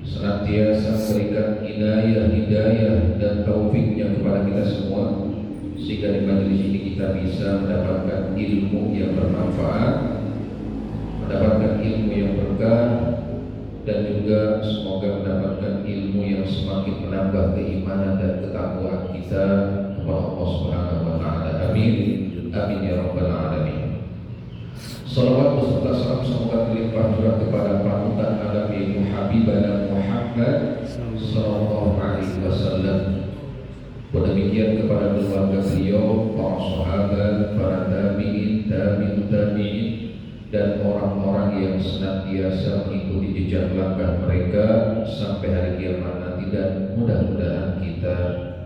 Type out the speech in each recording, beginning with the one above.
senantiasa memberikan hidayah dan taufiknya kepada kita semua, sehingga di majelis ini kita bisa mendapatkan ilmu yang bermanfaat, mendapatkan ilmu yang berkah, dan juga semoga mendapatkan ilmu yang semakin menambah keimanan dan ketakwaan kita kepada Allah Subhanahu wa taala. Amin. Amin ya rabbal alamin. Salawat beserta salam semoga terlimpah curah kepada panutan alam yaitu Habibana Muhammad sallallahu alaihi wasallam. Demikian kepada keluarga beliau, para sahabat, para tabi'in, tabi'in, dan orang-orang yang senantiasa mengikuti jejak langkah mereka sampai hari kiamat nanti, dan mudah-mudahan kita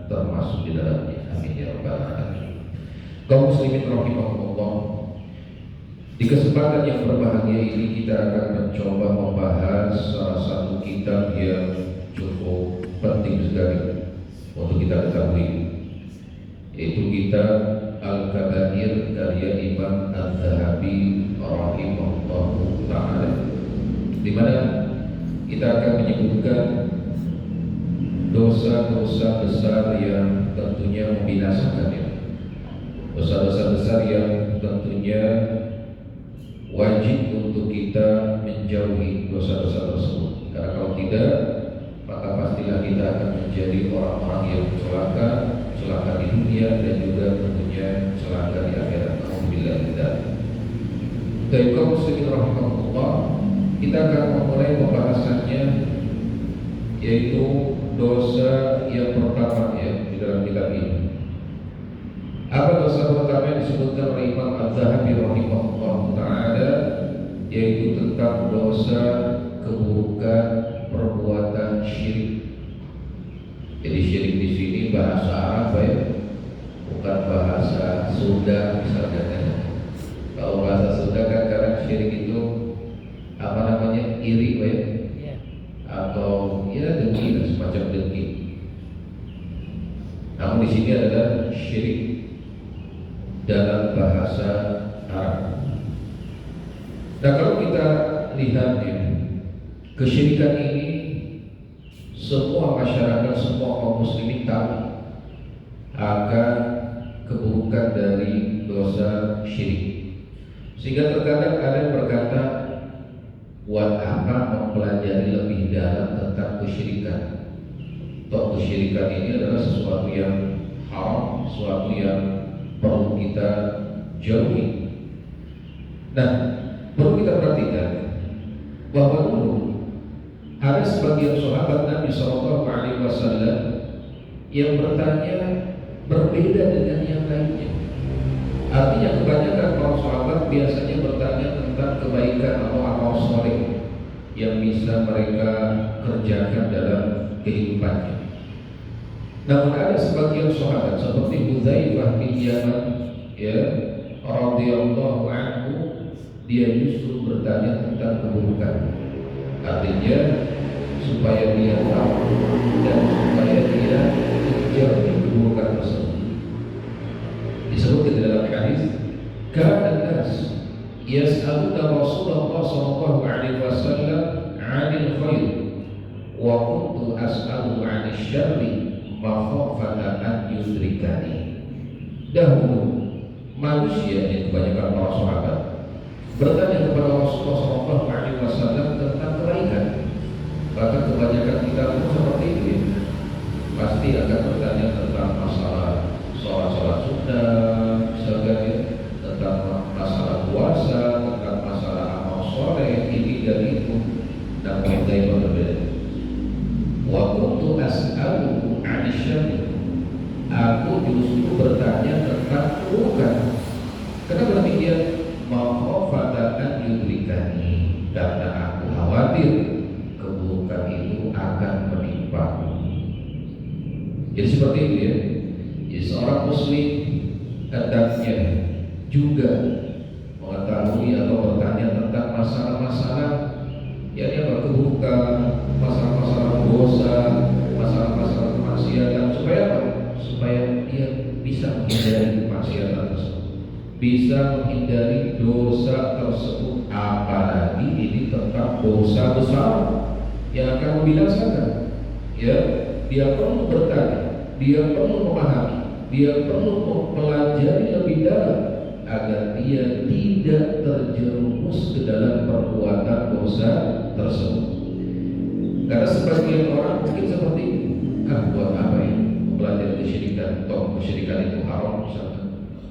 termasuk di dalamnya. Amin ya rabbal alamin. Kaum muslimin rahimahumullah, di kesempatan yang berbahagia ini kita akan mencoba membahas salah satu kitab yang cukup penting sekali untuk kita ketahui, yaitu kitab Al-Kabair karya Imam Az-Zahabi rahimahullah ta'ala, di mana kita akan menyebutkan dosa-dosa besar yang tentunya membinasakan, ya. Dosa-dosa besar yang tentunya wajib untuk kita menjauhi dosa-dosa tersebut, karena kalau tidak maka pastilah kita akan menjadi orang-orang yang celaka di dunia dan juga tentunya celaka di akhirat. Alhamdulillah kita. Dari kaum muslimin rahimahullah, kita akan memulai pembahasannya, yaitu dosa yang pertama, ya, di dalam kitab ini. Apa dosa pertama yang disebutkan oleh Imam Az-Zahabi rahimahullah ta'ala, yaitu tentang dosa keburukan perbuatan syirik. Jadi syirik di sini bahasa Arab, ya, bukan bahasa Sunda misalnya. Kalau bahasa Sunda kan kadang syirik itu apa namanya, iri, ya, atau ya dengki, semacam dengki. Namun di sini adalah syirik dalam bahasa Arab. Nah, kalau kita lihat, ya, kesyirikan ini semua masyarakat, semua kaum muslimin tahu akan keburukan dari dosa syirik. Sehingga terkadang ada yang berkata, buat apa mempelajari lebih dalam tentang kesyirikan? Toh kesyirikan ini adalah sesuatu yang haram, sesuatu yang perlu kita jauhi. Nah, perlu kita perhatikan bahwa dulu ada sebagian sahabat Nabi Shallallahu Alaihi Wasallam yang bertanya berbeda dengan yang lainnya. Artinya kebanyakan para sahabat biasanya bertanya tentang kebaikan atau amal soleh yang bisa mereka kerjakan dalam kehidupannya. Namun ada sebagian sahabat seperti Hudzaifah bin Yaman, ya, radhiyallahu anhu, dia justru bertanya tentang keburukan. Artinya supaya dia tahu dan supaya dia menjauhi keburukan tersebut. Disebutkan di dalam hadis, kana an-nas yas'aluna Rasulullah sallallahu alaihi wasallam 'anil khair wa kuntu as'alu 'anil syarri makhafatan an yudrikani. Dahulu manusia, yang kebanyakan para sahabat, bertanya kepada Rasulullah sallallahu alaihi wasallam tentang kebaikan. Bahkan kebanyakan kita pun seperti itu, ya. Pasti akan bertanya tentang masalah sholat sunnah, misalkan, ya, tentang masalah puasa, tentang masalah amal soleh, ini dan itu. Dan kita berbeda. Wa kuntu as'alu 'anil syarri. Aku justru bertanya tentang keburukan. Kenapa demikian? Makhafatan yudrikani, karena aku khawatir keburukan itu akan menimpaku. Jadi seperti itu, ya. Jadi seorang muslim hendaknya juga mengetahui atau bertanya tentang masalah-masalah yang berkeburukan, masalah-masalah dosa, masalah-masalah kemaksiatan, supaya apa? Supaya dia bisa menghindari kemaksiatan tersebut, bisa menghindari dosa tersebut, apalagi ini tentang dosa besar yang akan membinasakan. Ya, dia perlu bertanya, dia perlu memahami, dia perlu mempelajari lebih dalam agar dia tidak terjerumus ke dalam perbuatan dosa tersebut. Karena sebagian orang mungkin seperti itu, buat apa ya mempelajari kesyirikan, toh kesyirikan itu haram misalnya,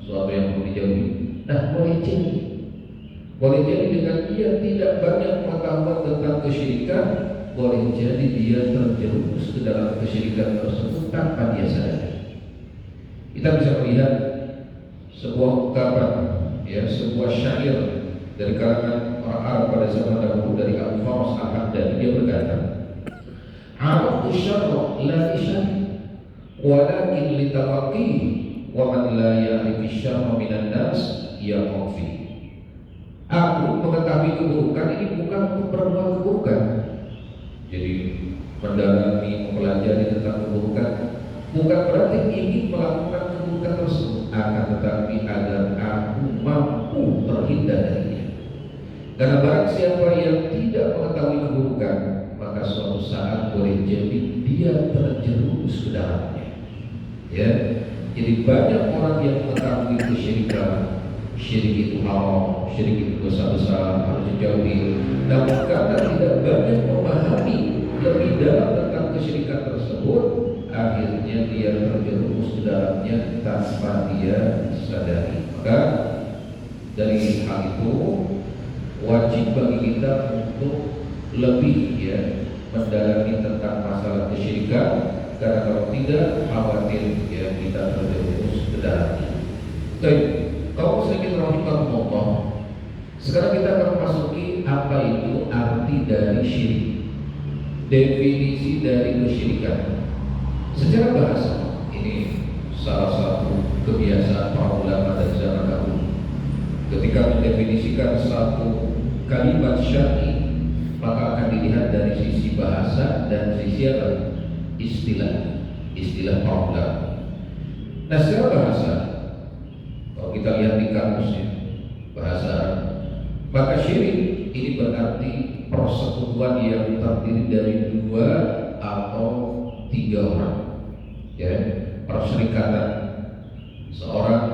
suatu yang perlu dijauhi. Nah, boleh jadi dengan dia tidak banyak pengetahuan tentang kesyirikan, boleh jadi dia terjerumus ke dalam kesyirikan tersebut tanpa dia sadari. Kita bisa melihat sebuah ungkapan, ya, sebuah syair dari kalangan orang Arab pada zaman dahulu dari Abu Faras Al-Hamdani. Dia berkata, "Araftu syarra la isyari, walakin litawaqi, wa man la ya'rifi syarra minan nas yaqfi." Aku mengetahui keburukan ini bukan untuk berbuat keburukan. Jadi mendalami, mempelajari tentang keburukan bukan berarti ingin melakukan keburukan tersebut, akan tetapi agar aku mampu terhindar darinya. Karena barang siapa yang tidak mengetahui keburukan, maka suatu saat boleh jadi dia terjerumus ke dalamnya. Ya, jadi banyak orang yang mengetahui kesyirikan, syirik itu haram, syirik itu dosa besar, harus dijauhi. Namun karena tidak banyak memahami lebih dalam tentang kesyirikan tersebut, akhirnya dia terjerumus ke dalamnya tanpa dia sadari. Maka dari hal itu wajib bagi kita untuk lebih, ya, mendalami tentang masalah kesyirikan, karena kalau tidak khawatir, ya, kita terjerumus ke dalamnya. Baik, kaum muslimin rahimahumullah, sekarang kita akan memasuki apa itu arti dari syirik, definisi dari kesyirikan. Secara bahasa, ini salah satu kebiasaan para ulama dari zaman dahulu. Ketika mendefinisikan satu kalimat syar'i, maka akan dilihat dari sisi bahasa dan sisi apa? Istilah para ulama. Nah, secara bahasa, kalau kita lihat di kamusnya bahasa, maka syirik ini berarti persekutuan yang terdiri dari dua atau tiga orang, ya, perserikatan seorang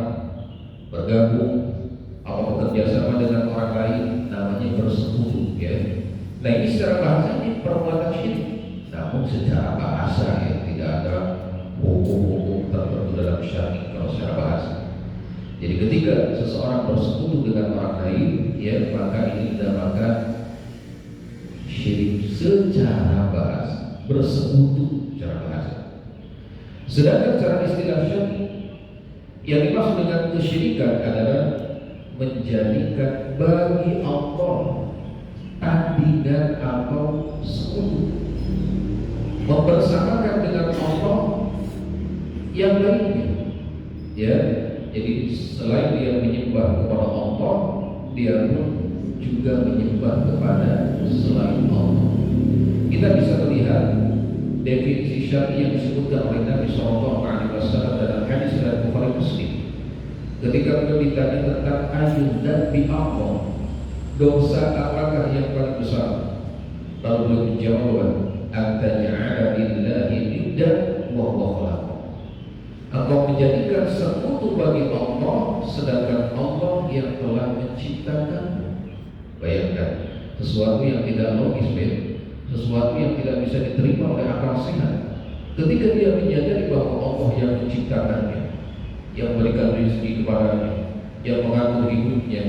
bergabung atau bekerja sama dengan orang lain, namanya bersekutu, ya. Nah, ini secara bahasa ini perbuatan syirik. Namun secara bahasa, ya, tidak ada hukum-hukum tertentu dalam syariat kalau secara bahasa. Jadi ketika seseorang bersekutu dengan orang lain, ya, maka ini dinamakan syirik secara bahasa, bersekutu secara bahasa. Sedangkan secara istilah syar'i, yang dimaksud dengan kesyirikan adalah menjadikan bagi Allah tandingan atau sekutu, mempersamakan dengan Allah yang lainnya, ya. Jadi selain dia menyembah kepada Allah, dia pun juga menyembah kepada selain Allah. Kita bisa melihat definisi syar'i yang disebutkan oleh Nabi SAW dalam hadis riwayat Bukhari Muslim. Ketika beliau ditanya tentang ayun dan bi'Allah, dosa apakah yang paling besar? Lalu beliau menjawab, "Anta'ala billahi niddan wa huwa khalaqakum." Engkau menjadikan sekutu bagi Allah, sedangkan Allah yang telah menciptakan. Bayangkan, sesuatu yang tidak logis, sesuatu yang tidak bisa diterima oleh akal sehat. Ketika dia menyadari bahwa Allah yang menciptakannya, yang memberikan rezeki kepadanya, yang mengatur hidupnya,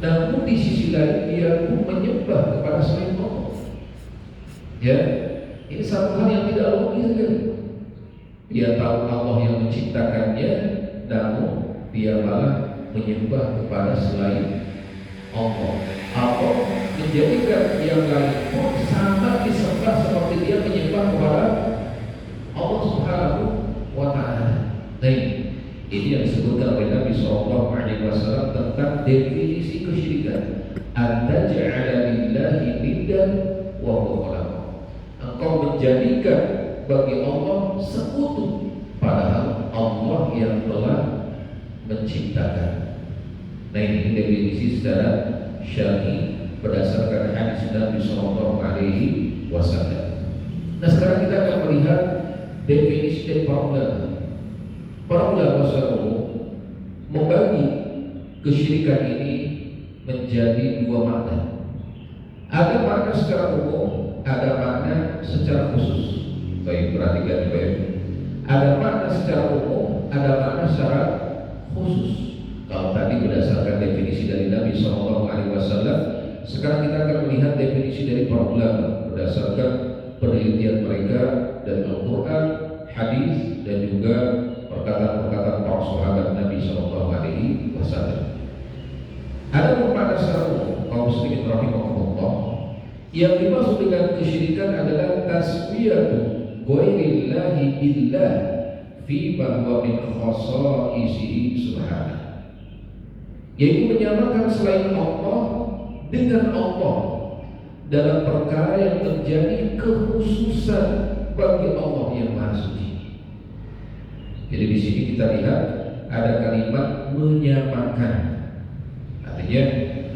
namun di sisi lain dia pun menyembah kepada selain Allah. Ya, ini satu hal yang tidak logis, kan? Dia tahu Allah yang menciptakannya, namun dia malah menyembah kepada selain Allah, atau menjadikan yang lain pun sama disembah seperti dia menyembah kepada Allah Subhanahu wa Ta'ala. Nah, ini yang disebutkan oleh Nabi SAW tentang definisi kesyirikan. Anta ja'ala lillahi niddan wa huwa khalaqakum. Engkau menjadikan bagi Allah sekutu, padahal Allah yang telah menciptakan. Nah, ini definisi secara syar'i berdasarkan hadis Nabi SAW. Nah sekarang kita akan melihat definisi dari para ulama. Para ulama secara umum membagi kesyirikan ini menjadi dua makna. Ada makna secara umum, ada makna secara khusus. Baik, perhatikan baik. Ada makna secara umum, ada makna secara khusus. Kalau tadi berdasarkan definisi dari Nabi SAW, sekarang kita akan melihat definisi dari para ulama berdasarkan penelitian mereka dari Al-Quran, hadis, dan juga perkataan-perkataan para sahabat Nabi SAW. Ada makna secara umum, kaum muslimin rahimahumullah, yang dimaksud dengan kesyirikan adalah taswiyatu ghairillahi billah fi ma huwa min khasaisihi subhanahu, yaitu menyamakan selain Allah dengan Allah dalam perkara yang terjadi kekhususan bagi Allah yang Maha Suci. Jadi di sini kita lihat ada kalimat menyamakan, artinya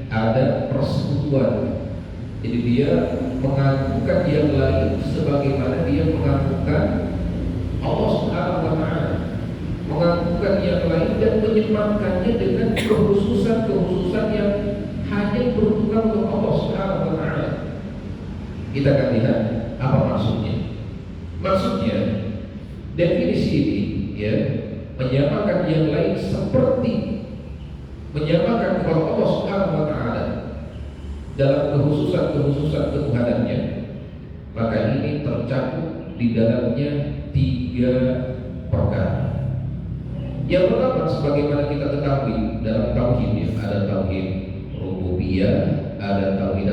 ada persekutuan. Jadi dia mengakukan yang lain sebagaimana dia mengakukan Allah Subhanahu wa Ta'ala, mengakukan yang lain dan menyematkannya dengan kekhususan yang hanya diperuntukkan untuk Allah Subhanahu wa Ta'ala. Kita akan lihat apa maksudnya. Maksudnya definisi ini ya, menyamakan yang lain seperti menyamakan kepada Allah Subhanahu wa Ta'ala dalam kekhususan ketuhanannya, maka ini tercakup di dalamnya tiga perkara. Yang pertama, sebagaimana kita ketahui dalam tauhid ya, ada tauhid rububiyah, ada tauhid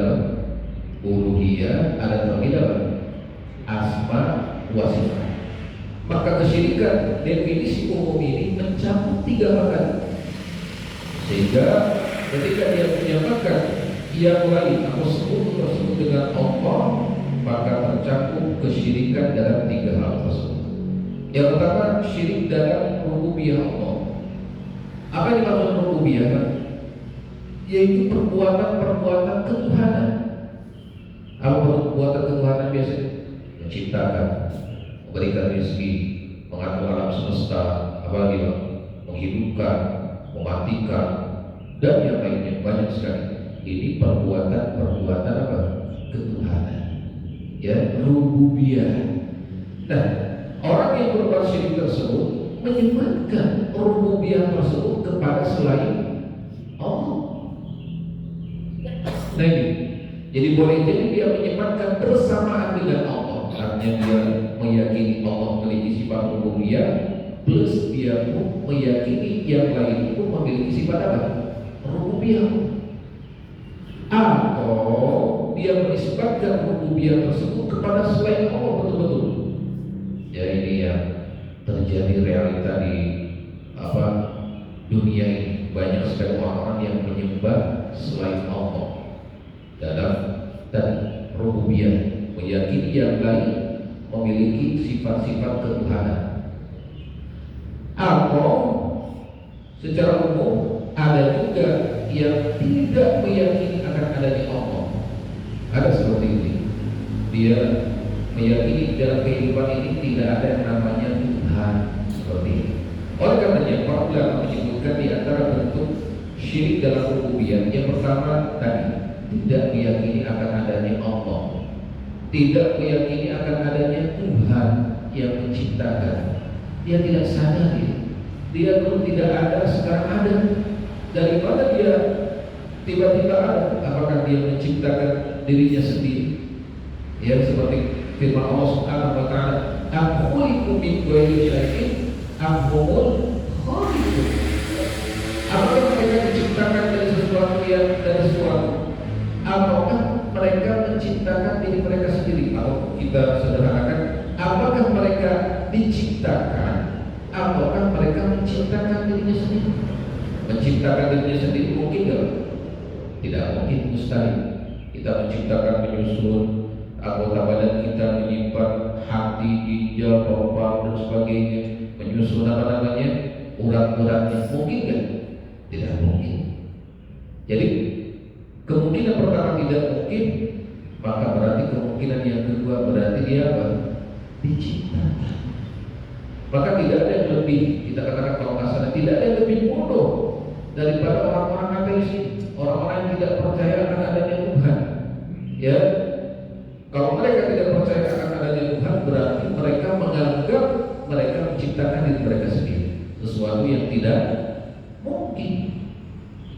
uluhiyah, ada tauhid asma wa sifat. Maka kesyirikan definisi umum ini mencakup tiga perkara, sehingga ketika dia menyamakan yang lain atau sekutu tersebut dengan Allah, maka tercakup kesyirikan dalam tiga hal tersebut. Yang pertama, syirik dalam rububiyah Allah. Apa yang dimaksud rububiyah? Yaitu perbuatan-perbuatan ketuhanan. Apa perbuatan ketuhanan biasanya? Menciptakan, memberikan rezeki, mengatur alam semesta, apalagi menghidupkan, mematikan, dan yang lainnya banyak sekali. Ini perbuatan apa? Ketuhanan. Ya, rububiyah. Nah, orang yang berbuat syirik tersebut menyematkan rububiyah tersebut kepada selain Allah. Nah ini, jadi boleh jadi dia menyematkan bersamaan dengan Allah. Artinya dia meyakini Allah memiliki sifat rububiyah, plus dia pun meyakini yang lain pun memiliki sifat apa? Rububiyah. Atau dia menisbatkan rububiyah tersebut kepada selain Allah betul-betul. Ya ini yang terjadi realita di dunia ini. Banyak sekali orang-orang yang menyembah selain Allah dalam tadi rububiyah, meyakini yang lain memiliki sifat-sifat ketuhanan. Atau secara umum ada juga yang tidak meyakini akan adanya Allah. Ada seperti ini. Dia meyakini dalam kehidupan ini tidak ada yang namanya Tuhan, seperti ini. Oleh karenanya para ulama menyebutkan di antara bentuk syirik dalam rububiyah, yang pertama tadi, tidak meyakini akan adanya Allah, tidak meyakini akan adanya Tuhan yang menciptakan. Dia tidak sadar dia dulu tidak ada, sekarang ada. Dari mana dia tiba-tiba ada? Apakah dia menciptakan dirinya sendiri? Ya, seperti firman Allah Subhanahu wa Ta'ala, "Am khuliqu min ghairi syai'in am humul khaliqun." Apakah mereka diciptakan dari sesuatu yang dari sesuatu? Ataukah mereka menciptakan diri mereka sendiri? Atau kita sederhanakan, apakah mereka diciptakan ataukah mereka menciptakan dirinya sendiri? Menciptakan dirinya sendiri mungkin enggak? Tidak mungkin, mustahil. Kita menciptakan, menyusun anggota badan kita, menyimpan hati, ginjal, paru-paru dan sebagainya, menyusun urat-uratnya, mungkin enggak? Tidak mungkin. Jadi kemungkinan pertama tidak mungkin, maka berarti kemungkinan yang kedua berarti dia apa? Maka tidak ada yang lebih, kita katakan kalau nggak salah, tidak ada yang lebih bodoh daripada orang-orang ateis, orang-orang yang tidak percaya akan adanya Tuhan. Ya, kalau mereka tidak percaya akan adanya Tuhan, berarti mereka menganggap mereka menciptakan diri mereka sendiri, sesuatu yang tidak mungkin.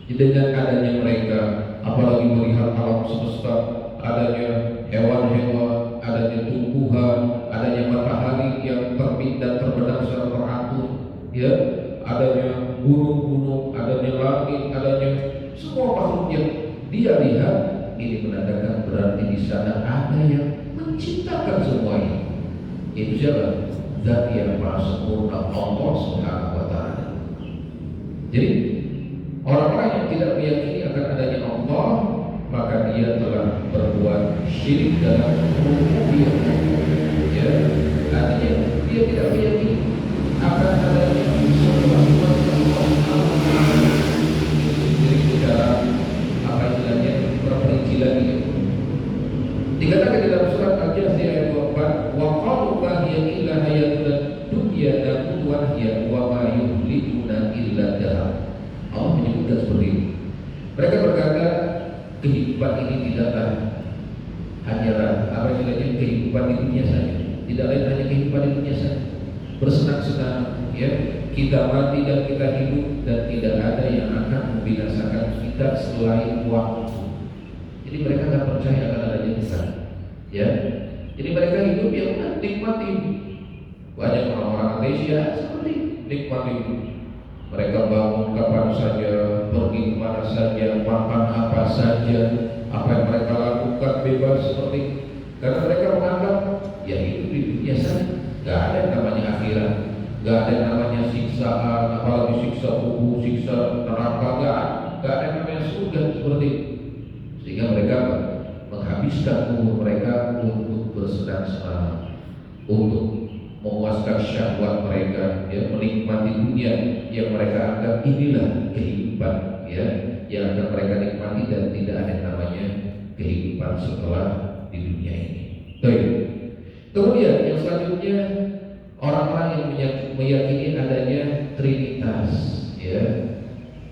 Dengan adanya mereka, apalagi melihat alam semesta, adanya hewan-hewan, adanya tumbuhan, adanya matahari yang terbit dan terbenam secara teratur, ya, adanya gunung-gunung, adanya langit, adanya semua makhluk yang dia lihat, ini menandakan berarti di sana ada yang menciptakan semua ini. Itu siapa? Zat yang maha sempurna, Allah Subhanahu wa Ta'ala. Jadi orang-orang yang tidak meyakini akan adanya Allah, maka dia telah berbuat syirik dalam rububiyah. Ya, artinya dia tidak meyakini akan adanya sesuatu Allah. Jadi secara apa istilahnya berperinci lagi. Dikatakan dalam surat Al-Jathiyah ayat 24, wa qalu ma hiya illa hayatuna dunya namutu wa nahya wa ma yuhlikuna illa dahar. Allah menyebutkan seperti ini. Mereka berkata kehidupan ini tidaklah hanyalah apa istilahnya kehidupan di dunia saja. Tidak lain hanya kehidupan di dunia saja. Bersenang-senang, ya, kita mati dan kita hidup dan tidak ada yang akan membinasakan kita selain waktu. Jadi mereka tidak percaya akan adanya Tuhan. Ya, jadi mereka hidup yang nikmati. Banyak orang-orang Asia seperti nikmati. Mereka bangun kapan saja, pergi kemana saja, makan apa saja, apa yang mereka lakukan bebas seperti. Karena mereka menganggap ya hidup di dunia saja, nggak ada yang namanya akhirat, nggak ada yang namanya siksaan, apalagi siksa kubur, siksa neraka, nggak ada yang namanya surga seperti itu. Sehingga mereka menghabiskan umur mereka untuk bersenang-senang, untuk memuaskan syahwat mereka, ya, menikmati dunia yang mereka anggap inilah kehidupan, ya, yang akan mereka nikmati dan tidak ada yang namanya kehidupan setelah di dunia ini. Baik. Kemudian yang selanjutnya orang-orang yang meyakini adanya Trinitas, ya,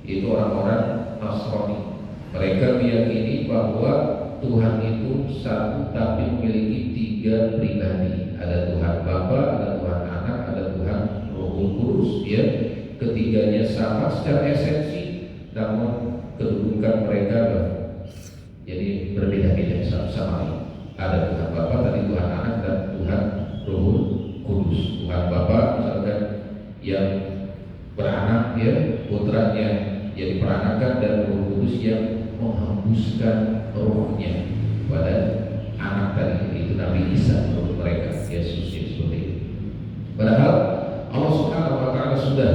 itu orang-orang Nasrani. Mereka meyakini bahwa Tuhan itu satu tapi memiliki tiga pribadi. Ada Tuhan Bapa, ada Tuhan Anak, ada Tuhan Roh Kudus, ya. Ketiganya sama secara esensi, namun kedudukan mereka jadi berbeda-beda satu sama lain. Ada Tuhan Bapa, tadi Tuhan Anak, dan Tuhan Roh Kudus. Tuhan Bapa misalkan yang beranak, ya, putranya yang diperanakan, dan Roh Kudus yang menghembuskan rohnya pada anak tadi, itu Nabi Isa menurut mereka, Yesus ya, seperti itu. Padahal Allah Subhanahu wa Ta'ala sudah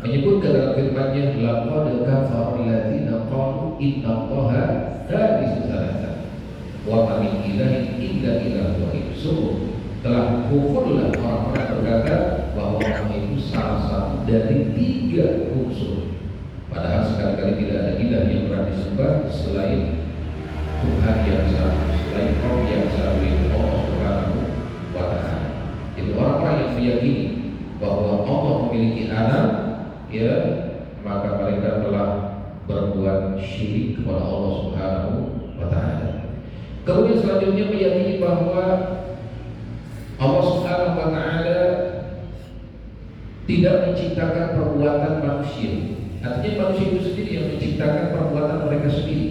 menyebutkan dalam firman-Nya, laqad kafara alladziina qalu innallaha thalithu tsalatsa wa ma min ilahin illa ilahun wahid. Telah kufurlah orang-orang berkata bahwa Allah itu salah satu dari tiga unsur. Padahal sekali-kali tidak ada ilah yang pernah disembah selain Tuhan yang satu, selain Allah yang satu, itu Allah Subhanahu wa Ta'ala. Jadi orang-orang yang meyakini bahwa Allah memiliki anak, ya, maka mereka telah berbuat syirik kepada Allah Subhanahu wa Ta'ala. Kemudian selanjutnya meyakini bahwa Allah Subhanahu wa Ta'ala tidak menciptakan perbuatan manusia. Artinya manusia itu sendiri yang menciptakan perbuatan mereka sendiri.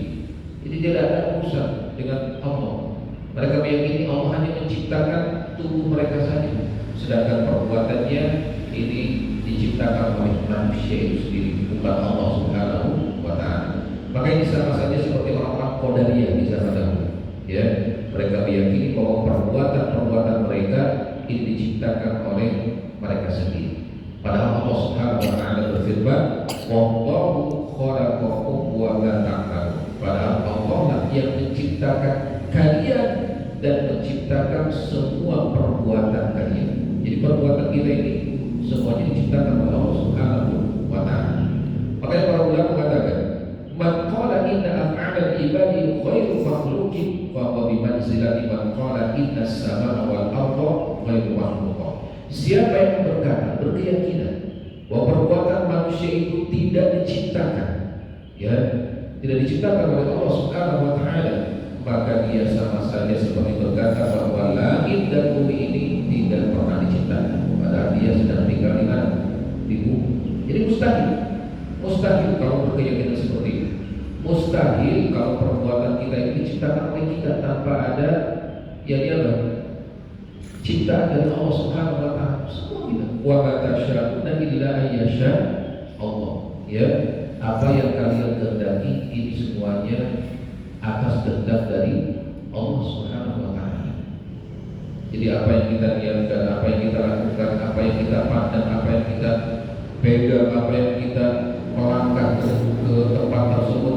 Jadi tidak ada urusan dengan Allah. Mereka meyakini Allah hanya menciptakan tubuh mereka saja, sedangkan perbuatannya ini diciptakan oleh manusia itu sendiri, bukan Allah Subhanahu wa Ta'ala. Maka ini sama saja seperti orang-orang Qadariyah di zaman dahulu. Ya, mereka meyakini bahwa perbuatan-perbuatan mereka ini diciptakan oleh mereka sendiri. Padahal Allah Subhanahu wa Ta'ala berfirman, wallahu khalaqakum wa ma ta'malun. Padahal Allah lah yang menciptakan kalian dan menciptakan semua perbuatan kalian. Jadi perbuatan kita ini semuanya diciptakan oleh Allah Subhanahu wa Ta'ala. Makanya para ulama mengatakan, man qala inna af'alal ibadi ghairu makhluqin fa huwa bi manzilati man qala inna as-samaa'a wal arda ghairu makhluqah. Siapa yang berkeyakinan bahwa perbuatan manusia itu tidak diciptakan, ya, tidak diciptakan oleh Allah Subhanahu wa taala, maka dia sama saja seperti berkata bahwa langit dan bumi ini tidak pernah diciptakan, padahal dia sedang tinggal di bumi. Jadi mustahil kalau berkeyakinan seperti itu. Mustahil kalau perbuatan kita ini diciptakan oleh kita tanpa ada yang ciptaan dari Allah Subhanahu wa taala. Semua kita. Wa ma tasyaa'una illa ayyasha Allah. Ya, apa yang kalian kehendaki ini semuanya atas kehendak dari Allah Subhanahu wa taala. Jadi apa yang kita niatkan, apa yang kita lakukan, apa yang kita pandang, apa yang kita pegang, apa yang kita melangkah ke tempat tersebut,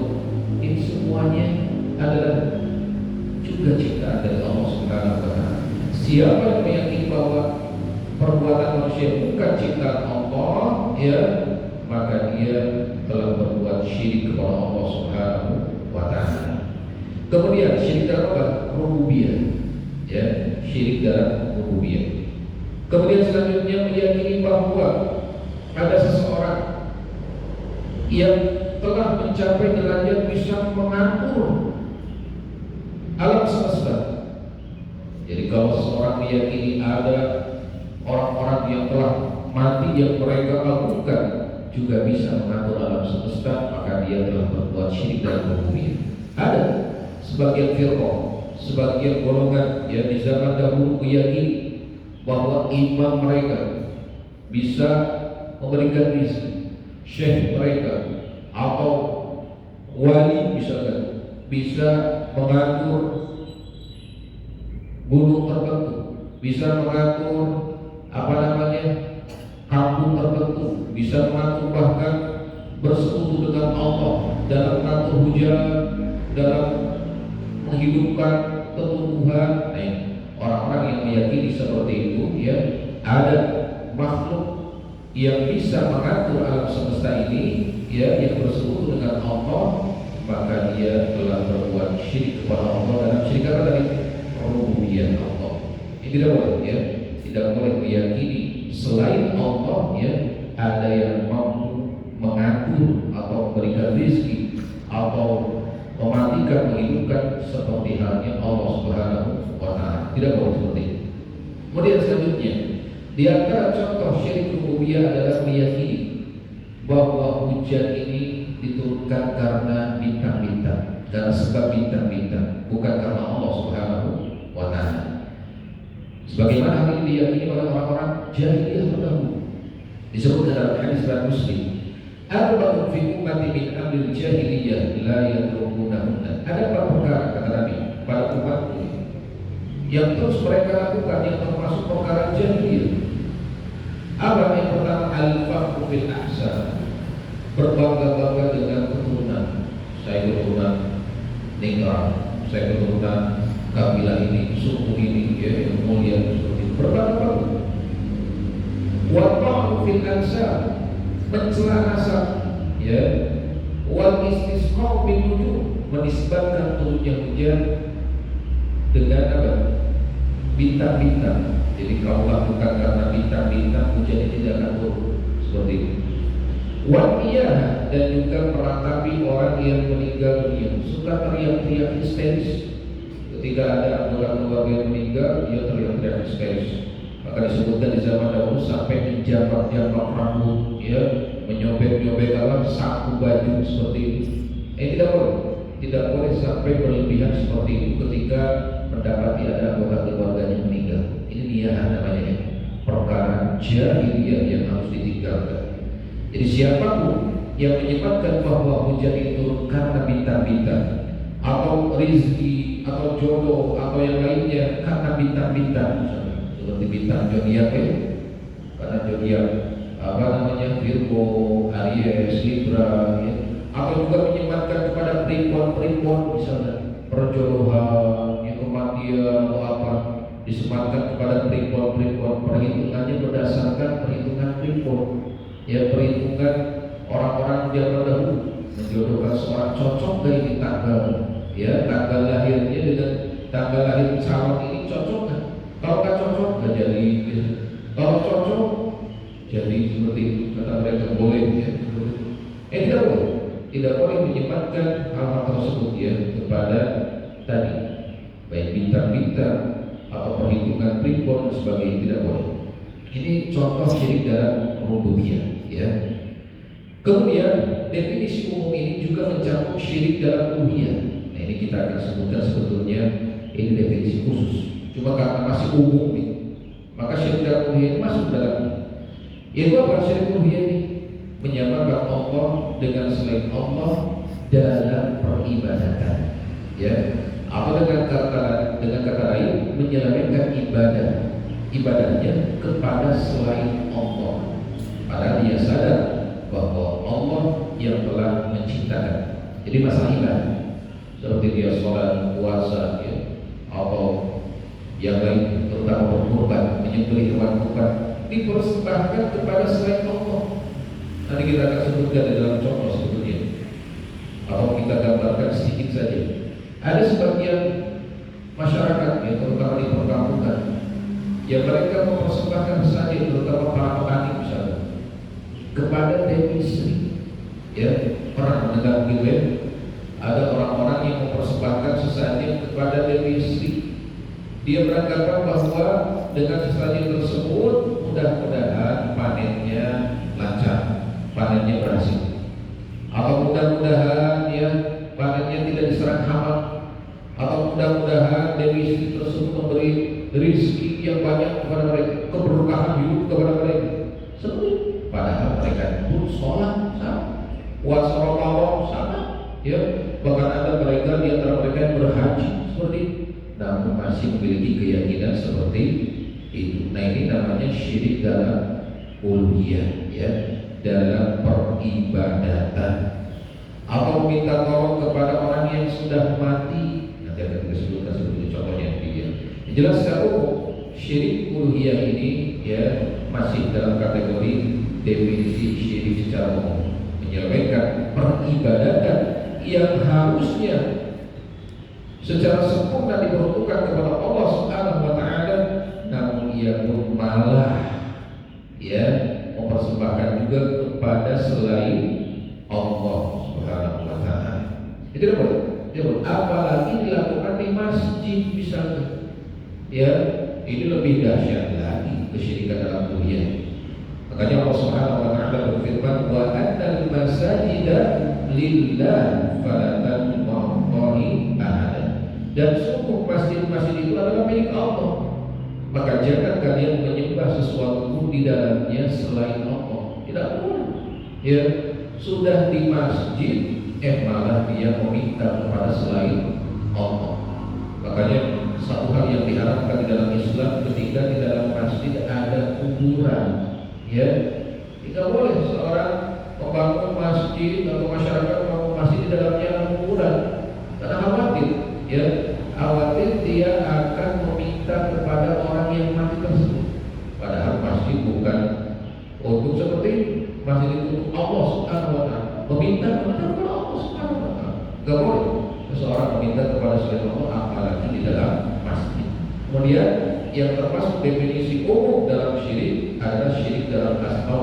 ini semuanya adalah juga ciptaan dari Allah Subhanahu wa taala. Siapa yang meyakini bahwa perbuatan manusia bukan ciptaan Allah, ya, maka dia telah berbuat syirik kepada Allah Subhanahu wa taala. Kemudian syirik dalam apa? Rububiyah. Ya, syirik dalam rububiyah. Kemudian selanjutnya meyakini bahwa ada seseorang yang telah mencapai derajat bisa mengatur alam semesta. Jadi kalau seseorang meyakini ada orang-orang yang telah mati yang mereka lakukan juga bisa mengatur alam semesta, maka dia telah berbuat syirik dalam rububiyah. Ada sebagian firqah, sebagian golongan yang di zaman dahulu meyakini bahwa imam mereka bisa memberikan rezeki, syekh mereka atau wali misalkan bisa mengatur gunung tertentu, bisa mengatur kampung tertentu, bisa mengatur bahkan bersekutu dengan Allah dalam mengatur hujan, dalam menghidupkan tumbuhan. Orang-orang yang meyakini seperti itu, ya, ada makhluk yang bisa mengatur alam semesta ini, ya, yang bersekutu dengan Allah, maka dia telah berbuat syirik kepada Allah dalam syirik apa tadi? Rububiyah Allah. Ini tidak boleh, ya, tidak boleh meyakini selain Allah, ya, ada yang mampu mengatur atau memberikan rezeki atau mematikan, menghidupkan seperti halnya Allah Subhanahu wa taala. Tidak boleh seperti itu. Kemudian selanjutnya, di antara contoh syirik rububiyah adalah meyakini bahwa hujan ini diturunkan karena bintang-bintang, karena sebab bintang-bintang, bukan karena Allah Subhanahu wa taala. Sebagaimana hal ini diyakini oleh orang-orang jahiliyah terdahulu. Disebut dalam hadis riwayat Muslim, arba'un fi ummati min amril jahiliyah la yatrukunahunna. Ada empat perkara, kata Nabi, pada umatku yang terus mereka lakukan, yang termasuk perkara jahiliyah. Apa yang pertama? Al-fakhru fil ahsan, berbangga-bangga dengan keturunan. Saya keturunan Ningrat, saya keturunan kabilah ini, suku ini, ya, yang mulia seperti itu. Berbangga-bangga. Wa ta'u fil ansab, mencela nasab, ya. Wal istisqa bin nujum, menisbatkan turunnya hujan dengan apa? Bintang-bintang. Jadi kalau lakukan karena bintang-bintang, hujan ini tidak akan turun, seperti itu. Wa'iyah, dan juga meratapi orang yang meninggal dunia, suka teriak-teriak histeris ketika ada anggota keluarga yang meninggal, dia teriak-teriak histeris. Maka disebutkan di zaman dahulu sampai menjambak-jambak rambut, ya, menyobek-nyobek alam saku baju seperti itu. Tidak boleh sampai berlebihan seperti itu ketika mendapati ada anggota keluarganya meninggal. Ini dia namanya perkara jahiliyah yang harus ditinggalkan. Jadi siapapun yang menyebabkan bahwa hujan itu turun karena bintang-bintang, atau rizki, atau jodoh, atau yang lainnya karena bintang-bintang, seperti bintang zodiak, karena zodiak Virgo, Aries, Libra, ya. Atau juga menyematkan kepada perempuan misalnya perjodohan, ya, kematian atau apa, disematkan kepada perempuan. Perhitungannya berdasarkan perhitungan perempuan, ya, perhitungan orang-orang zaman dahulu menjodohkan seorang cocok gak ini tanggal, ya, tanggal lahirnya dengan tanggal lahir calon ini cocok kan? Kalau nggak cocok nggak jadi, gitu. Kalau cocok, jadi seperti itu kata mereka boleh ya. Tidak boleh, tidak boleh menyematkan hal-hal tersebut ya kepada tadi baik bintang-bintang atau perhitungan primbon dan sebagainya, tidak boleh. Ini contoh syirik dalam rububiyah ya. Kemudian definisi umum ini juga mencakup syirik dalam uluhiyah. Nah ini kita akan sebutkan sebetulnya ini definisi khusus. Cuma karena masih umum nih, maka syirik dalam uluhiyah ini masuk dalam. Itu apa syirik uluhiyah ini? Menyamakan Allah dengan selain Allah dalam peribadatan. Ya, atau dengan kata lain menyelewengkan ibadahnya kepada selain Allah. Padahal dia sadar bahwa Allah yang telah menciptakan. Jadi masalah ibadah seperti dia sholat, puasa, ya, atau yang lain, terutama berkorban, menyembelih hewan kurban, dipersembahkan kepada selain Allah. Nanti kita akan sebutkan di dalam contoh sebetulnya, atau kita gambarkan sedikit saja. Ada sebagian masyarakat yang terutama di perkampungan yang mereka mempersembahkan saja, terutama para petani misalnya, kepada Dewi Sri. Ya, pernah mendengar di web ada orang-orang yang mempersembahkan sesajen kepada Dewi Sri. Dia beranggapan bahwa dengan sesajen tersebut mudah-mudahan panennya lancar, panennya berhasil, atau mudah-mudahan ya panennya tidak diserang hama, atau mudah-mudahan Dewi Sri tersebut memberi rezeki yang banyak kepada mereka, keberkahan hidup kepada mereka. Seperti padahal mereka pun sholat sama, puasa Ramadan sama, ya bahkan ada mereka di antara mereka yang berhaji seperti itu, namun masih memiliki keyakinan seperti itu. Nah ini namanya syirik dalam uluhiyah ya, dalam peribadatan. Atau minta tolong kepada orang yang sudah mati. Nanti akan kita sebutkan seperti contohnya dia. Jelas secara umum syirik uluhiyah ini ya masih dalam kategori definisi syirik secara umum, menyelewengkan peribadatan yang harusnya secara sempurna diperuntukkan kepada Allah Subhanahu wa taala, namun ia pun malah ya mempersembahkan juga kepada selain Allah Subhanahu wa taala. Itu tidak boleh. Apalagi dilakukan di masjid misalnya. Ya, ini lebih dahsyat lagi kesyirikan dalam uluhiyah. Makanya Allah Subhanahu wa taala berfirman, "Wa annal masajida lillah fala tad'u ma'allahi ahada." Dan sungguh masjid-masjid itu adalah milik Allah, maka jangan kalian menyembah sesuatu pun di dalamnya selain Allah. Tidak boleh. Ya, sudah di masjid malah dia meminta kepada selain Allah. Makanya satu hal yang diharapkan di dalam Islam ketika di dalam masjid ada kuburan, ya tidak boleh seorang membangun masjid atau masyarakat membangun masjid di dalamnya ada kuburan, karena khawatir, ya khawatir dia akan meminta kepada orang yang mati tersebut. Padahal masjid bukan untuk seperti itu. Masjid itu untuk Allah Subhanahu wa taala, meminta kepada Allah Subhanahu wa taala. Enggak boleh seseorang meminta kepada selain Allah apalagi di dalam masjid. Kemudian yang termasuk definisi umum dalam syirik adalah syirik dalam asma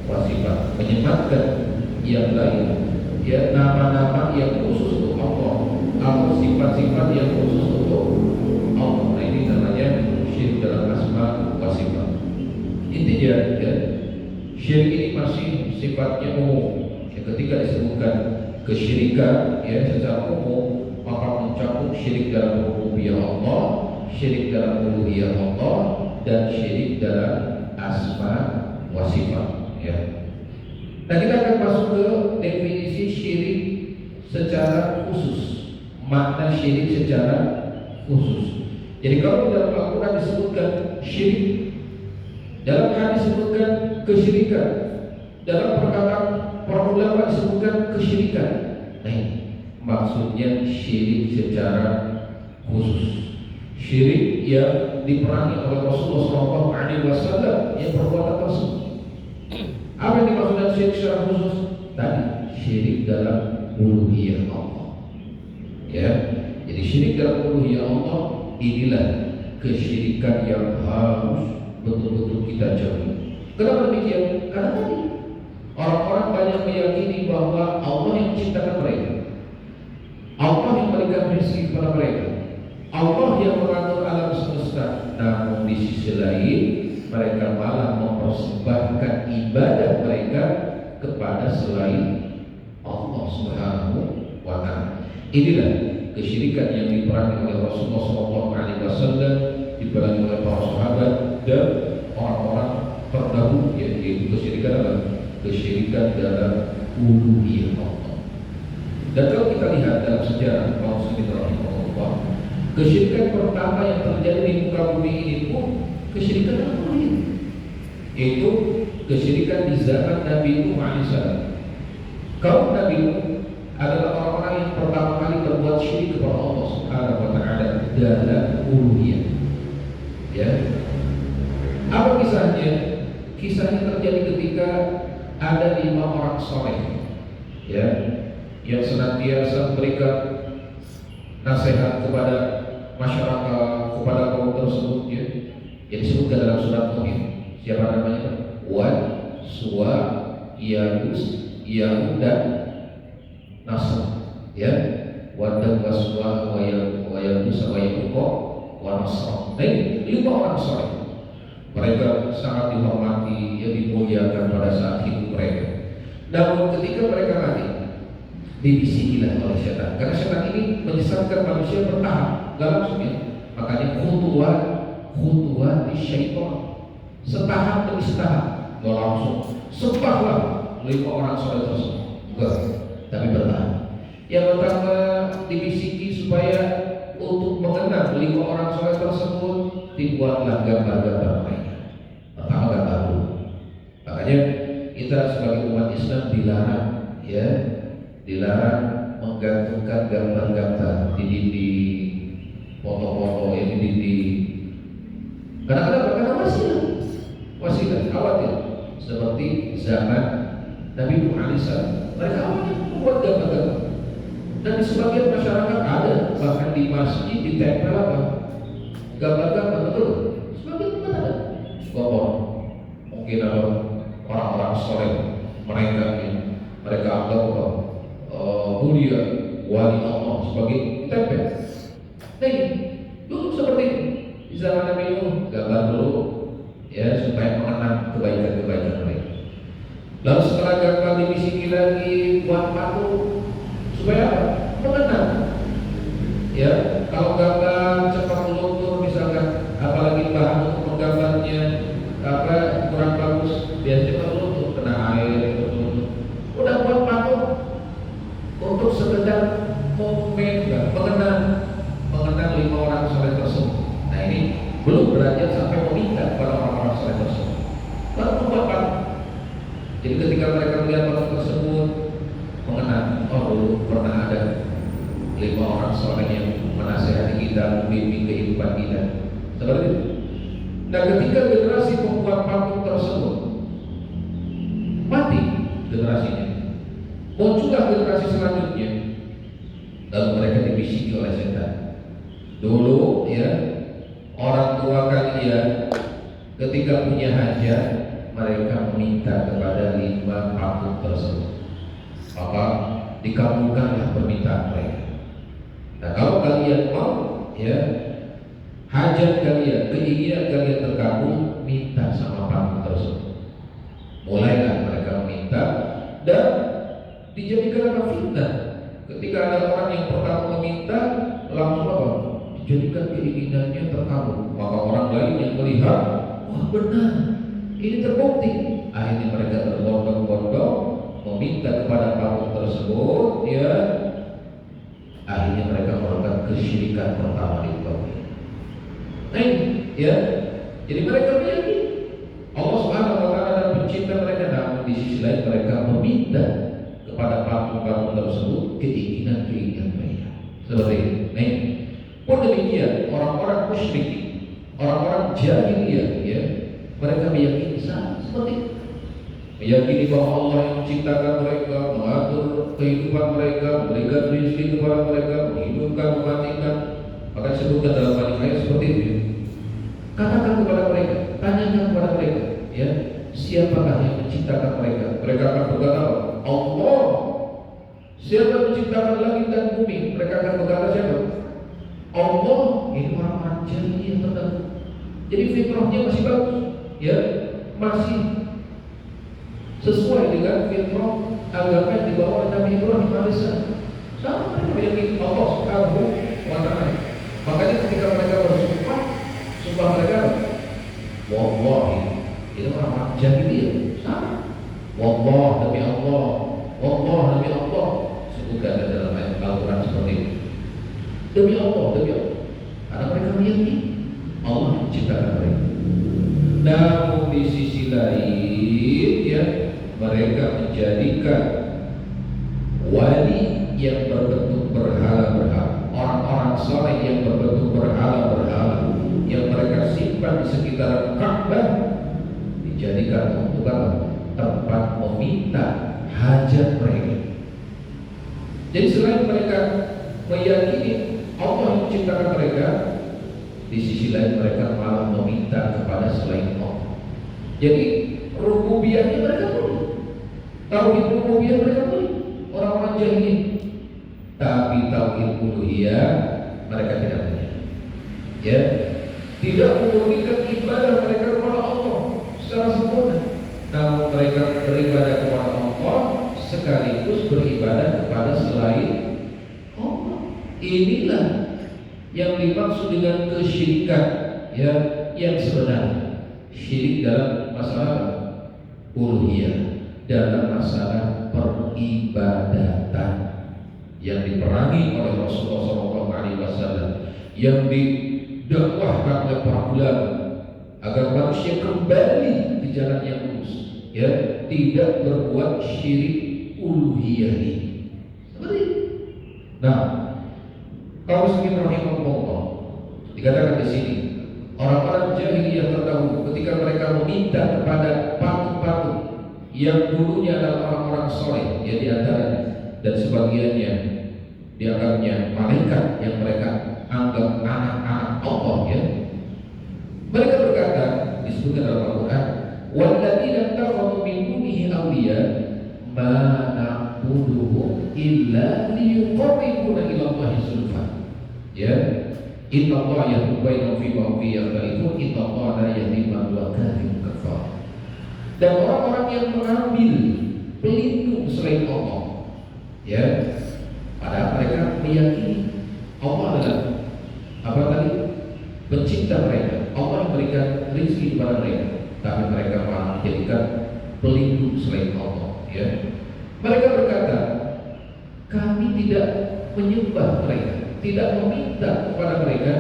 wa sifat, menyematkan yang lain, ya nama-nama yang khusus untuk Allah atau sifat-sifat yang khusus untuk Allah. Nah ini namanya syirik dalam asma wa sifat. Intinya ya, syirik ini masih sifatnya umum. Ya, ketika disebutkan kesyirikan ya secara umum, maka mencakup syirik dalam rububiyah Allah, syirik dalam uluhiyah Allah, dan syirik dalam asma wa sifat ya. Nah kita akan masuk ke definisi syirik secara khusus, makna syirik secara khusus. Jadi kalau dalam Al-Quran disebutkan syirik, dalam hadis disebutkan kesyirikan, dalam perkataan para ulama disebutkan kesyirikan. Nah ini maksudnya syirik secara khusus, syirik yang diperangi oleh Rasulullah SAW yang perbuatan tersebut. Apa yang dimaksudkan syirik secara khusus? Tadi syirik dalam uluhiyah Allah. Ya, jadi syirik dalam uluhiyah Allah inilah kesyirikan yang harus betul-betul kita jauhi. Kenapa demikian? Karena tadi orang-orang banyak meyakini bahwa Allah yang menciptakan mereka, Allah yang memberikan rezeki kepada mereka, Allah yang mengatur alam semesta. Namun di sisi lain mereka malah mempersembahkan ibadah mereka kepada selain Allah Subhanahu wa Ta'ala. Inilah kesyirikan yang diperangi oleh Rasulullah SAW, diperangi oleh para sahabat dan orang-orang terdahulu, yaitu kesyirikan adalah kesyirikan dalam uluhiyah Allah. Dan kalau kita lihat dalam sejarah kaum muslimin rahimahullah, kesyirikan pertama yang terjadi di muka bumi ini pun kesyirikan dalam uluhiyah, yaitu kesyirikan di zaman Nabi Nuh alaihissalam. Kaum Nabi Nuh adalah orang-orang yang pertama kali berbuat syirik kepada Allah Subhanahu wa Ta'ala dalam uluhiyah. Ya. Apa kisahnya? Kisahnya terjadi ketika ada 5 orang soleh, ya, yang senantiasa memberikan nasihat kepada masyarakat, kepada kaum tersebut, ya, yang disebutkan dalam surat Nuh. Siapa namanya? Wad, Suwa, Yahus, Yahud dan Nasr, ya. Wad dan Suwa, Yahus, Yahud, wa Nasr. Nah, ini 5 orang soleh. Mereka sangat dihormati, ya, dimuliakan pada saat hidup mereka. Namun ketika mereka mati, dibisikilah oleh setan. Karena setan ini menyesatkan manusia bertahap, gak langsungnya. Makanya khutuwat di syaitan, setahap demi setahap, gak langsung. Sembahlah 5 orang soleh tersebut, enggak, tapi bertahap. Yang pertama dibisiki supaya untuk mengenal 5 orang soleh tersebut, dibuatlah gambar-gambar mereka. Pertama gambar dulu. Makanya kita sebagai umat Islam dilarang, ya, dilarang menggantungkan gambar-gambar di dinding, foto-foto yang di dinding. Karena wasilah khawatir seperti zaman Nabi Nuh alaihissalam. Mereka awalnya membuat gambar-gambar, dan di sebagian masyarakat ada, bahkan di masjid ditempel apa? Gambar-gambar, betul. Sebagian tempat ada. Mungkin ada orang-orang soleh, mereka anggap mulia, wali Allah sebagai tempel. Nah, dulu seperti itu. Di zaman Nabi Nuh, gambar dulu, ya, supaya mengenang kebaikan-kebaikan mereka. Lalu setelah gambar dibisiki lagi, buat patung supaya apa? Mengenang. Ya, kalau gambar cepat luntur misalkan, apalagi bahan untuk menggambarnya kurang bagus, biasanya cepat luntur, kena air, udah buat patung untuk sekedar momen, mengenang 5 orang soleh tersebut. Nah, ini belum beranjak sampai meminta kepada orang-orang soleh tersebut, baru membuat patung. Jadi ketika mereka melihat patung tersebut, mengenang, oh dulu pernah ada 5 orang soleh yang menasihati kita, membimbing kehidupan kita, seperti itu. Nah, ketika generasi pembuat patung tersebut mati generasinya, muncullah generasi selanjutnya, lalu mereka dibisiki oleh setan. Dulu, ya, orang tua kalian ketika punya hajat, mereka meminta kepada 5 patung tersebut, maka dikabulkanlah permintaan mereka. Nah, kalau kalian mau, ya, hajat kalian, keinginan kalian terkabul, minta sama patung tersebut. Mulailah mereka meminta, dan dijadikan apa? Fitnah. Ketika ada orang yang pertama meminta, langsung apa? Dijadikan keinginannya terkabul. Maka orang lain yang melihat, wah benar, ini terbukti. Akhirnya mereka berbondong-bondong meminta kepada patung tersebut, ya. Akhirnya mereka melakukan kesyirikan pertama di bumi. Nah, ini, ya. Jadi mereka meyakini Allah Subhanahu wa Ta'ala adalah pencipta mereka, namun di sisi lain mereka meminta kepada patung-patung tersebut keinginan-keinginan mereka. Seperti ini. Nah, ini. Pun demikian orang-orang musyrik, orang-orang jahiliyah, ya, mereka meyakini sama seperti itu. Meyakini bahwa Allah yang menciptakan mereka, mengatur kehidupan mereka, memberikan rezeki kepada mereka, menghidupkan, mematikan. Maka disebutkan dalam banyak ayat seperti itu. Katakan kepada mereka, tanyakan kepada mereka, ya, siapakah yang menciptakan mereka? Mereka akan berkata, Allah. Siapa yang menciptakan langit dan bumi? Mereka akan berkata siapa? Allah. Ini orang-orang jahiliyah terdahulu. Jadi fitrahnya masih bagus, ya, masih sesuai dengan fitrah agama yang dibawa oleh Nabi Ibrahim alaihissalam. Sama mereka meyakini Allah Subhanahu wa Ta'ala. Makanya ketika mereka bersumpah, sumpah mereka, wallahi, itu orang jahiliyah. Sama. Wallah demi Allah, wallah demi Allah. Sebutkan ada dalam ayat Al-Quran seperti itu. Demi Allah, demi Allah. Karena mereka meyakini Allah menciptakan mereka. Namun di sisi lain, ya, mereka menjadikan wali yang berbentuk berhala-berhala, orang-orang saleh yang berbentuk berhala-berhala, yang mereka simpan di sekitar Ka'bah, dijadikan untuk apa? Tempat meminta hajat mereka. Jadi selain mereka meyakini Allah yang menciptakan mereka, di sisi lain mereka malah meminta kepada selain Allah. Jadi rububiyahnya mereka boleh, tauhid rububiyah mereka boleh, orang-orang jahiliyah. Tapi tauhid uluhiyah mereka tidak punya. Ya, tidak memurnikan ibadah mereka kepada Allah secara sempurna. Namun mereka beribadah kepada Allah sekaligus beribadah kepada selain Allah. Inilah yang dimaksud dengan kesyirikan, ya, yang sebenarnya. Syirik dalam masalah uluhiyah, dalam masalah peribadatan yang diperangi oleh Rasulullah SAW, yang didakwahkan oleh para ulama agar manusia kembali di jalan yang lurus, ya, tidak berbuat syirik uluhiyah ini. Seperti itu. Nah, kaum muslimin rahimahumullah, dikatakan di sini orang-orang jahiliyah terdahulu ketika mereka meminta kepada patung-patung yang dulunya adalah orang-orang soleh, ya, di antaranya dan sebagiannya dianggapnya malaikat yang mereka anggap anak-anak Allah, ya. Mereka berkata, disebutkan dalam Al-Quran, walladzina takhadhu min dunihi awliya ma na'buduhum illa liyuqarribuna ila Allahi zulfa. Ya, inna Allah yahkum bainahum fima hum fihi yakhtalifun, inna Allah la yahdi man huwa kadzibun kafar. Dan orang-orang yang mengambil pelindung selain Allah, ya, padahal mereka meyakini Allah adalah apa tadi? Pencipta mereka, Allah yang berikan rezeki kepada mereka, tapi mereka malah menjadikan pelindung selain Allah, ya. Mereka berkata, kami tidak menyembah mereka, tidak meminta kepada mereka,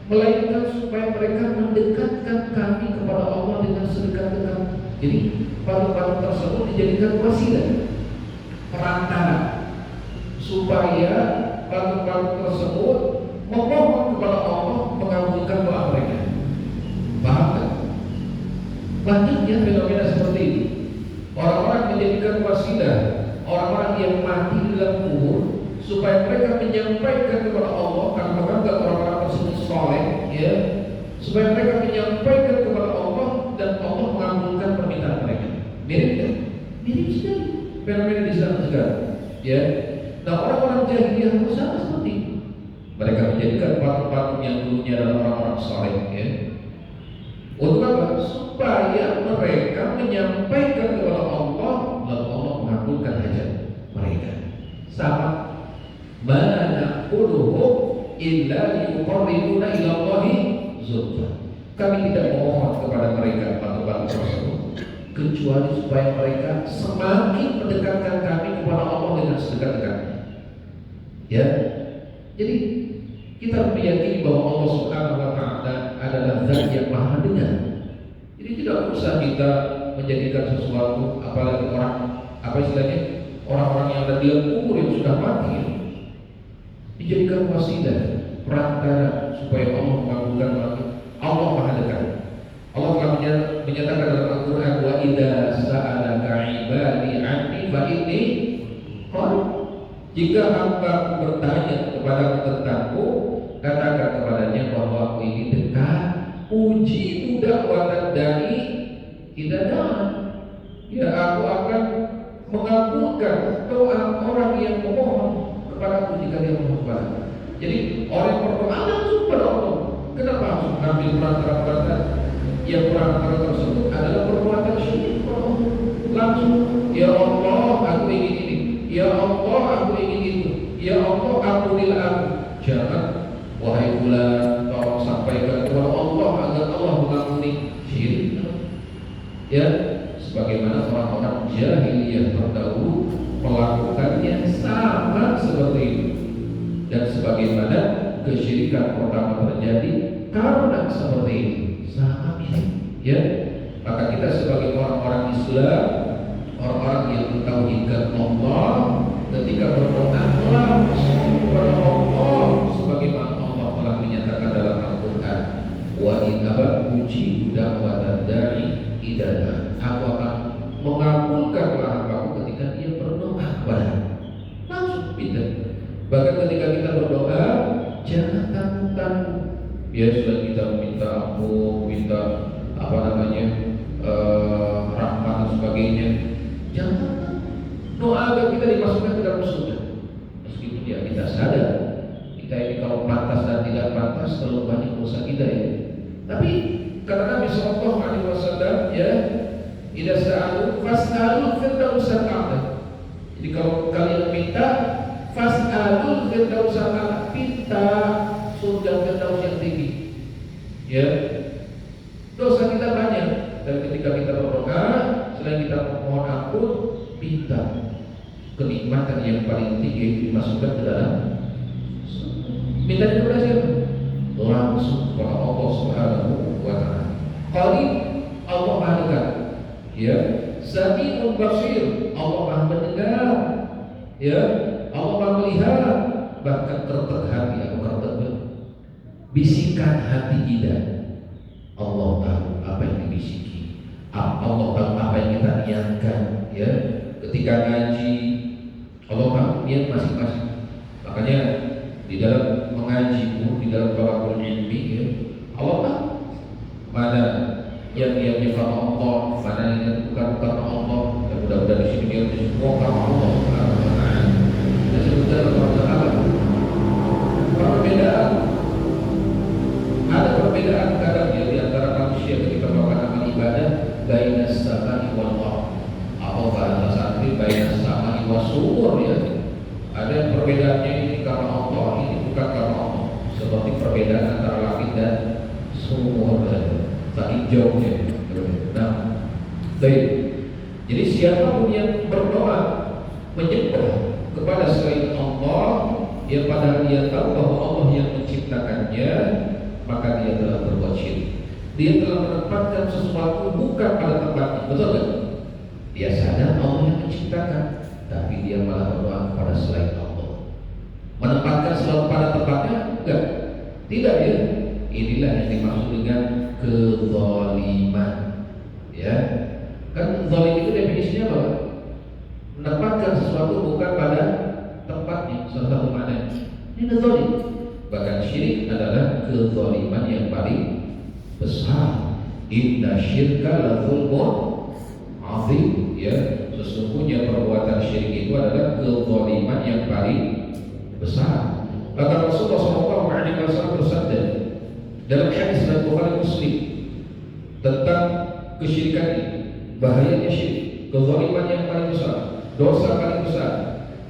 melainkan supaya mereka mendekatkan kami kepada Allah dengan sedekat-dekat. Jadi patung-patung tersebut dijadikan wasilah, perantara, supaya patung-patung tersebut memohon kepada Allah mengabulkan doa mereka. Paham tak? Banyaknya fenomena seperti ini. Orang-orang menjadikan wasilah orang-orang yang mati di dalam kubur supaya mereka menyampaikan kepada Allah, karena menganggap orang-orang tersebut soleh, ya, supaya mereka menyampaikan kepada Allah dan Allah mengabulkan permintaan mereka. Mirip kan? Mirip sekali fenomena di sana sekarang, ya. Nah, orang-orang jahiliyah pun sama seperti itu. Mereka menjadikan patung-patung yang dulunya adalah orang-orang soleh, ya. Untuk apa? Supaya mereka menyampaikan kepada Allah, lalu Allah mengabulkan hajat mereka. Sama, mana na'buduhum illa liyuqarribuna ila Allahi zulfa. Kami tidak memohon kepada mereka patung-patung tersebut kecuali supaya mereka semakin mendekatkan kami kepada Allah dengan sedekat-dekatnya. Ya, jadi kita meyakini bahwa Allah Subhanahu wa Ta'ala adalah Zat yang Maha Dengar. Jadi tidak usah kita menjadikan sesuatu, apalagi orang, apa istilahnya, orang-orang yang ada di dalam kubur yang sudah mati, dijadikan wasilah, perantara supaya Allah mengabulkan doa. Allah Maha Dekat. Allah telah menyatakan dalam Al-Quran, wa idza sa'alaka ibadi anni fa inni qarib. Jika hamba bertanya kepada tentangku, katakan kepadanya bahwa aku ini dekat, uji ujibu da'watad da'i idza da'an. Ya, aku akan mengabulkan doa orang yang memohon kepadaku jika dia memohon kepadaku. Jadi orang yang berdoa langsung kepada Allah. Kenapa harus mengambil perantara-perantara? Yang perantara tersebut adalah perbuatan syirik kepada Allah. Langsung, ya Allah aku ingin ini, ya Allah aku ingin itu, ya Allah ampunilah aku. Jangan, wahai fulan, tolong sampaikan kepada Allah agar Allah mengampuni. Syirik. Ya, sebagaimana orang-orang jahiliyah terdahulu melakukannya sama seperti itu. Dan sebagaimana kesyirikan pertama terjadi karena seperti ini, sama mirip. Ya, maka kita sebagai orang-orang Islam, orang-orang yang mentauhidkan Allah, ketika berdoa langsung kepada Allah, sebagaimana Allah telah menyatakan dalam Al-Quran, wa inaba uji da'watad da'i idza da'an. Aku akan mengabulkan hambaku ketika dia berdoa kepada langsung pindah. Bahkan ketika kita berdoa, jangan tanggung-tanggung. Ya, sudah kita minta ampun, minta rahmat dan sebagainya. Jangan doa agar kita dimasukkan ke dalam surga. Meskipun ya kita sadar kita ini kalau pantas dan tidak pantas terlalu banyak dosa kita ya. Tapi kata Nabi Sallallahu Alaihi Wasallam, ya, idza sa'alu fas'alu firdausil a'la. Jadi kalau kalian minta, fas'alul firdausil a'la, minta surga firdaus yang tinggi. Ya, dosa kita banyak, dan ketika kita berdoa, selain kita mohon ampun, minta kenikmatan yang paling tinggi dimasukkan ke dalam. Minta kepada siapa? Langsung kepada Allah Subhanahu wa Ta'ala. Qarib, Allah Maha dekat. Ya, Sami'un Basir, Allah Maha mendengar. Ya, Allah Maha melihat. Bahkan tertek hati, aku tertek bisikan hati kita. Allah tahu apa yang dibisiki. Allah tahu apa yang kita niatkan. Ya, ketika ngaji, Allah tahu niat masing-masing. Makanya di dalam mengaji pun, di dalam thalaqul ilmi, ya, Allah tahu mana yang niatnya karena Allah, mana yang bukan karena Allah. Dan mudah-mudahan di sini niatnya semua karena Allah. Dan sebentar Allah, perbedaan, ada perbedaan kadang ya di antara manusia ketika melakukan amal ibadah, bainas samai wal ardh, atau bahasa santri bainas samai was sumur, ya. Ada perbedaannya, ini karena Allah, ini bukan karena Allah. Seperti perbedaan antara langit dan sumur, saking jauhnya. Nah, baik. Jadi siapapun yang berdoa menyembah kepada selain Allah, ya padahal dia tahu bahwa Allah yang menciptakannya, maka dia telah berbuat syirik. Dia telah menempatkan sesuatu bukan pada tempatnya, betul kan? Dia sadar Allah yang menciptakan, tapi dia malah berdoa kepada selain Allah. Menempatkan sesuatu pada tempatnya? Enggak, tidak ya. Inilah yang dimaksud dengan kezaliman. Ya, kan zalim itu definisinya apa? Menempatkan sesuatu bukan pada tempatnya, salah satu makna. Ini zalim. Bahkan syirik adalah kezaliman yang paling besar. Inna syirka la zulmun azim. Ya, sesungguhnya perbuatan syirik itu adalah kezaliman yang paling besar. Maka Rasulullah SAW bersabda dalam hadis dari Bukhari Muslim tentang kesyirikan ini, bahayanya syirik, kezaliman yang paling besar, dosa paling besar.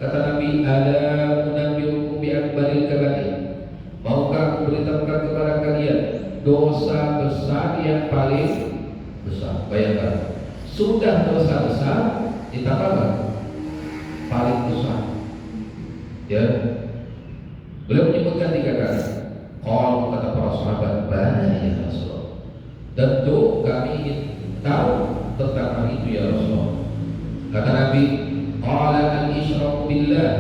Kata Nabi, ada munabbiukum bi akbaril kabair. Maukah aku beritahukan kepada kalian dosa besar yang paling besar? Bayangkan, sudah dosa besar ditambah apa? Paling besar. Ya, beliau menyebutkan 3 kali. Kalau kata para sahabat, bana ya Rasulullah. Tentu kami ingin tahu tentang hal itu ya Rasulullah. Kata Nabi, qala al-isyraku billah.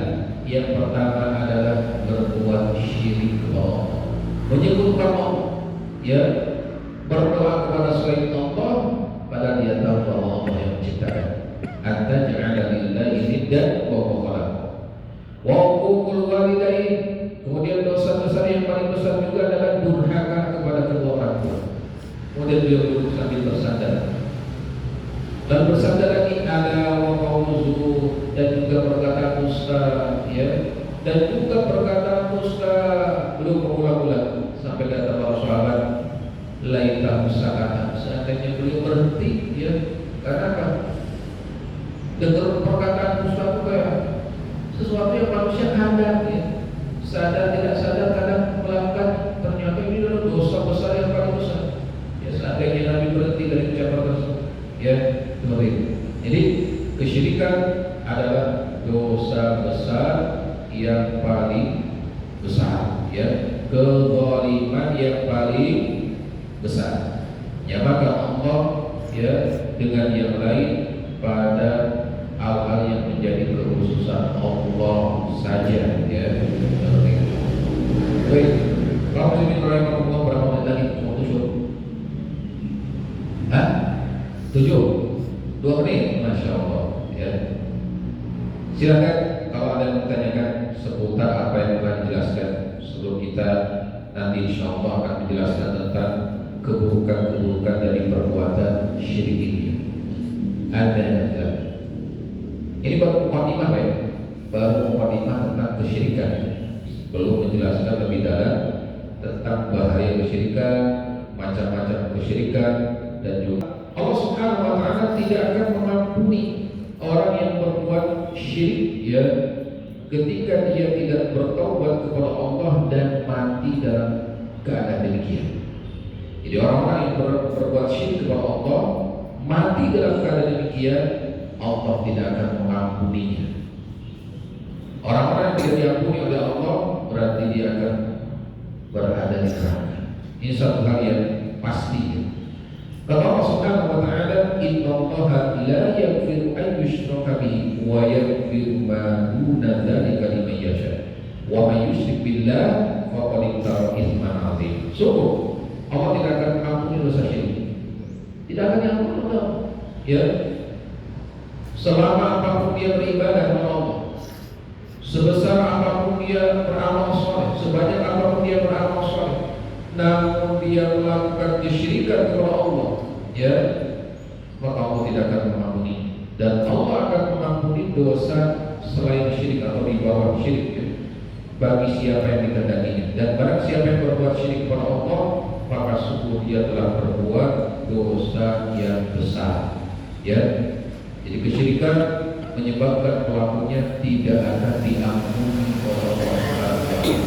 Yang pertama adalah berbuat syirik Allah, menyebutkan Allah, ya, berdoa kepada selain Allah padahal dia tahu bahwa Allah yang menciptakan. Anta ja'ala lillahi niddan wa huwa khalaqah. Wa uququl walidain. Kemudian dosa besar yang paling besar juga adalah durhaka kepada kedua orang tua. Kemudian beliau duduk sambil bersandar. Dan bersandar lagi ada waqauzu, dan juga berkata dusta, ya, dan juga berkata dusta. Beliau mengulang-ulang sampai kata para sahabat, laita musakata, seandainya beliau berhenti, ya, karena apa? Dengar perkataan dusta itu kayak sesuatu yang manusia kadang, ya, sadar tidak sadar kadang melakukan, ternyata ini adalah dosa besar yang paling besar. Ya, seandainya Nabi berhenti dari ucapan tersebut, ya, seperti itu. Jadi kesyirikan adalah dosa besar yang paling besar, ya, kezaliman yang paling besar. Ya, maka Allah, ya, dengan yang lain pada hal-hal yang menjadi kekhususan Allah saja, ya, seperti itu. Baik, kalau muslimin rahimahullah, berapa menit lagi? Mau 7? 2 menit, Masya Allah, ya. Silakan kalau ada yang bertanyakan seputar apa yang telah dijelaskan sebelum kita nanti insya Allah akan menjelaskan tentang keburukan-keburukan dari perbuatan syirik ini. Ada yang tidak? Ini baru mukadimah, ya, baru mukadimah tentang kesyirikan. Belum menjelaskan lebih dalam tentang bahaya kesyirikan, macam-macam kesyirikan, dan juga Allah Subhanahu wa Ta'ala tidak akan mengampuni orang yang berbuat syirik, ya, ketika dia tidak bertaubat kepada Allah dan mati dalam keadaan demikian. Jadi orang-orang yang berbuat syirik kepada Allah mati dalam keadaan demikian, Allah tidak akan mengampuninya. Orang-orang yang tidak diampuni oleh Allah berarti dia akan berada di neraka. Ini satu hal yang pasti, ya. Kata Allah Subhanahu wa Ta'ala, innallaha la yaghfiru an yushraka bihi wa yaghfiru ma duna dzalika liman yasha wa may yusyrik billah faqad iftara itsman 'adzim. Sungguh Allah tidak akan mengampuni dosa syirik. Tidak akan diampuni Allah, ya, selama apapun dia beribadah kepada Allah, sebesar apapun dia beramal soleh, sebanyak apapun dia beramal soleh, namun dia melakukan kesyirikan kepada Allah, ya, maka Allah tidak akan mengampuni. Dan Allah akan mengampuni dosa selain syirik atau di bawah syirik, ya, bagi siapa yang dikehendakinya. Dan barang siapa yang berbuat syirik kepada Allah, maka sungguh dia telah berbuat dosa yang besar, ya. Jadi kesyirikan menyebabkan pelakunya tidak akan diampuni oleh Allah.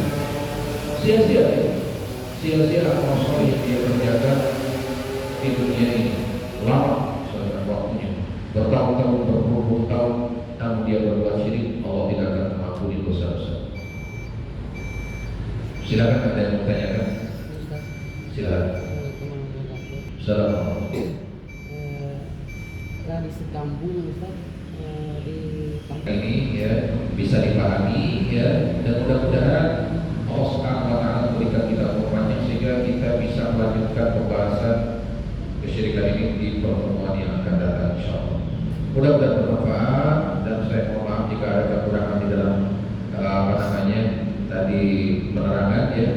Sia-sia, ya. Sia-sia amal soleh yang dia kerjakan di dunia ini, lama selama waktunya, bertahun-tahun, berpuluh-puluh tahun, namun dia berbuat syirik, Allah tidak akan mengampuni dosa-dosa. Silakan ada yang bertanyakan. Silakan. Assalamualaikum. Di sekampung, Ustaz, di kampung ini, ya, bisa dipahami, ya, dan mudah-mudahan Allah Subhanahu wa Ta'ala memberikan kita umur panjang sehingga kita bisa melanjutkan pembahasan kesyirikan ini di pertemuan yang akan datang, insyaallah. Mudah-mudahan bermanfaat, dan saya mohon maaf jika ada kekurangan di dalam tadi penerangan, ya.